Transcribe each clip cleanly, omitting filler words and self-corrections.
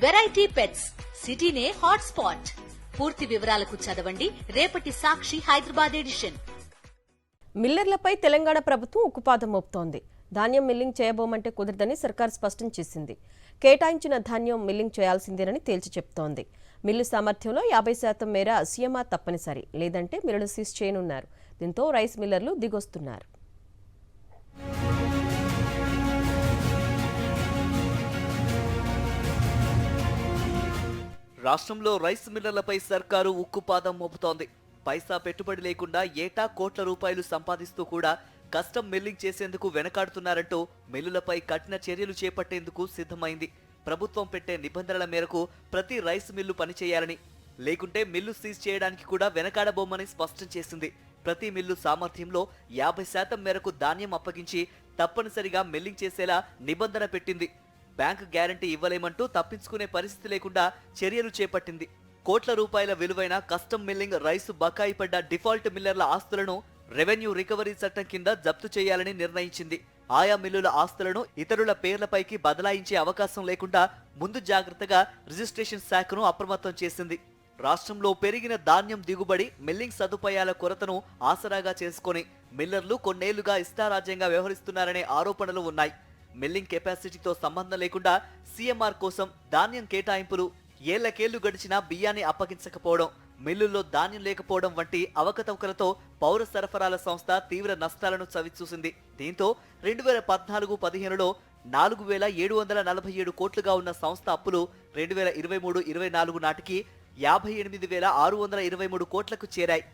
Variety pets సిటీనే hot spot. పూర్తి వివరాలకు చదవండి రేపటి సాక్షి హైదరాబాద్ ఎడిషన్. మిల్లర్లపై తెలంగాణ ప్రభుత్వం ఉక్కుపాదం మోపుతోంది. ధాన్యం మిల్లింగ్ చేయబోమంటే కుదరదని సర్కార్ స్పష్టం చేసింది. కేటాయించిన ధాన్యం మిల్లింగ్ చేయాల్సిందేనని తేల్చి చెప్తోంది. మిల్లు సామర్థ్యంలో 50% మేర సీఎంఆర్ తప్పనిసరి, లేదంటే మిల్లులు సీజ్ చేయనున్నారు. దీంతో రైస్ మిల్లర్లు దిగొస్తున్నారు. రాష్ట్రంలో రైస్ మిల్లర్లపై సర్కారు ఉక్కుపాదం మోపుతోంది. పైసా పెట్టుబడి లేకుండా ఏటా కోట్ల రూపాయలు సంపాదిస్తూ కూడా కస్టమ్ మిల్లింగ్ చేసేందుకు వెనకాడుతున్నారంటూ మిల్లులపై కఠిన చర్యలు చేపట్టేందుకు సిద్ధమైంది. ప్రభుత్వం పెట్టే నిబంధనల మేరకు ప్రతి రైస్ మిల్లు పనిచేయాలని, లేకుంటే మిల్లు సీజ్ చేయడానికి కూడా వెనకాడబోమని స్పష్టం చేసింది. ప్రతి మిల్లు సామర్థ్యంలో 50% మేరకు ధాన్యం అప్పగించి తప్పనిసరిగా మిల్లింగ్ చేసేలా నిబంధన పెట్టింది. బ్యాంకు గ్యారంటీ ఇవ్వలేమంటూ తప్పించుకునే పరిస్థితి లేకుండా చర్యలు చేపట్టింది. కోట్ల రూపాయల విలువైన కస్టమ్ మిల్లింగ్ రైసు బకాయి పడ్డ డిఫాల్ట్ మిల్లర్ల ఆస్తులను రెవెన్యూ రికవరీ చట్టం కింద జప్తు చేయాలని నిర్ణయించింది. ఆయా మిల్లుల ఆస్తులను ఇతరుల పేర్లపైకి బదలాయించే అవకాశం లేకుండా ముందు జాగ్రత్తగా రిజిస్ట్రేషన్ శాఖను అప్రమత్తం చేసింది. రాష్ట్రంలో పెరిగిన ధాన్యం దిగుబడి, మిల్లింగ్ సదుపాయాల కొరతను ఆసరాగా చేసుకుని మిల్లర్లు కొన్నేళ్లుగా ఇష్టారాజ్యంగా వ్యవహరిస్తున్నారనే ఆరోపణలు ఉన్నాయి. మిల్లింగ్ కెపాసిటీతో సంబంధం లేకుండా సీఎంఆర్ కోసం ధాన్యం కేటాయింపులు, ఏళ్లకేళ్లు గడిచినా బియ్యాన్ని అప్పగించకపోవడం, మిల్లుల్లో ధాన్యం లేకపోవడం వంటి అవకతవకలతో పౌర సరఫరాల సంస్థ తీవ్ర నష్టాలను చవిచూసింది. దీంతో 2014-15లో 4,747 కోట్లుగా ఉన్న సంస్థ అప్పులు 2023-24 నాటికి 58,623 కోట్లకు చేరాయి.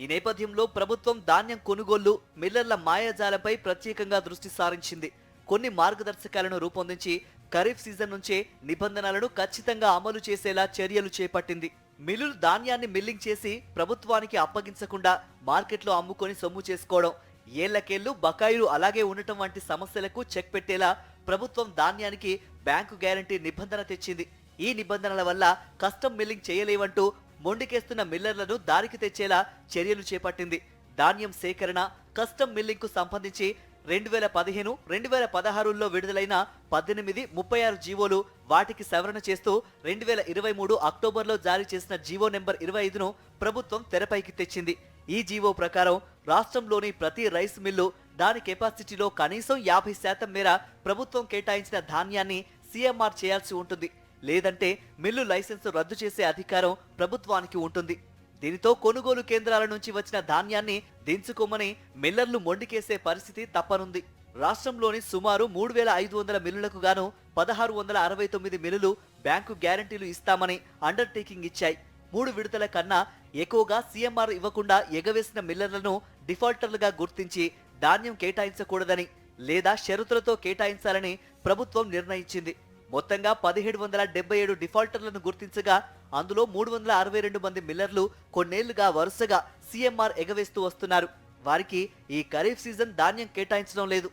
ఈ నేపథ్యంలో ప్రభుత్వం ధాన్యం కొనుగోళ్లు, మిల్లర్ల మాయాజాలంపై ప్రత్యేకంగా దృష్టి సారించింది. కొన్ని మార్గదర్శకాలను రూపొందించి ఖరీఫ్ సీజన్ నుంచే నిబంధనలను ఖచ్చితంగా అమలు చేసేలా చర్యలు చేపట్టింది. మిల్లులు ధాన్యాన్ని మిల్లింగ్ చేసి ప్రభుత్వానికి అప్పగించకుండా మార్కెట్లో అమ్ముకొని సొమ్ము చేసుకోవడం, ఏళ్లకేళ్లు బకాయిలు అలాగే ఉండటం వంటి సమస్యలకు చెక్ పెట్టేలా ప్రభుత్వం ధాన్యానికి బ్యాంకు గ్యారంటీ నిబంధన తెచ్చింది. ఈ నిబంధనల వల్ల కస్టమ్ మిల్లింగ్ చేయలేవంటూ మొండికేస్తున్న మిల్లర్లను దారికి తెచ్చేలా చర్యలు చేపట్టింది. ధాన్యం సేకరణ, కస్టమ్ మిల్లింగ్ కు సంబంధించి 2015, 2016లో విడుదలైన 18, 36 జీవోలు, వాటికి సవరణ చేస్తూ 2023 అక్టోబర్లో జారీ చేసిన జీవో నెంబర్ 25ను ప్రభుత్వం తెరపైకి తెచ్చింది. ఈ జీవో ప్రకారం రాష్ట్రంలోని ప్రతి రైస్ మిల్లు దాని కెపాసిటీలో కనీసం 50% మేర ప్రభుత్వం కేటాయించిన ధాన్యాన్ని సీఎంఆర్ చేయాల్సి ఉంటుంది. లేదంటే మిల్లు లైసెన్సు రద్దు చేసే అధికారం ప్రభుత్వానికి ఉంటుంది. దీనితో కొనుగోలు కేంద్రాల నుంచి వచ్చిన ధాన్యాన్ని దించుకోమని మిల్లర్లు మొండికేసే పరిస్థితి తప్పనుంది. రాష్ట్రంలోని సుమారు 3,500 మిల్లులకు గాను 1,669 మిల్లులు బ్యాంకు గ్యారంటీలు ఇస్తామని అండర్టేకింగ్ ఇచ్చాయి. 3 విడతల కన్నా ఎక్కువగా సీఎంఆర్ ఇవ్వకుండా ఎగవేసిన మిల్లర్లను డిఫాల్టర్లుగా గుర్తించి ధాన్యం కేటాయించకూడదని, లేదా షరతులతో కేటాయించాలని ప్రభుత్వం నిర్ణయించింది. మొత్తంగా 1,777 డిఫాల్టర్లను గుర్తించగా అందులో 362 మంది మిల్లర్లు కొన్నేళ్లుగా వరుసగా సీఎంఆర్ ఎగవేస్తూ వస్తున్నారు. వారికి ఈ ఖరీఫ్ సీజన్ ధాన్యం కేటాయించడం లేదు.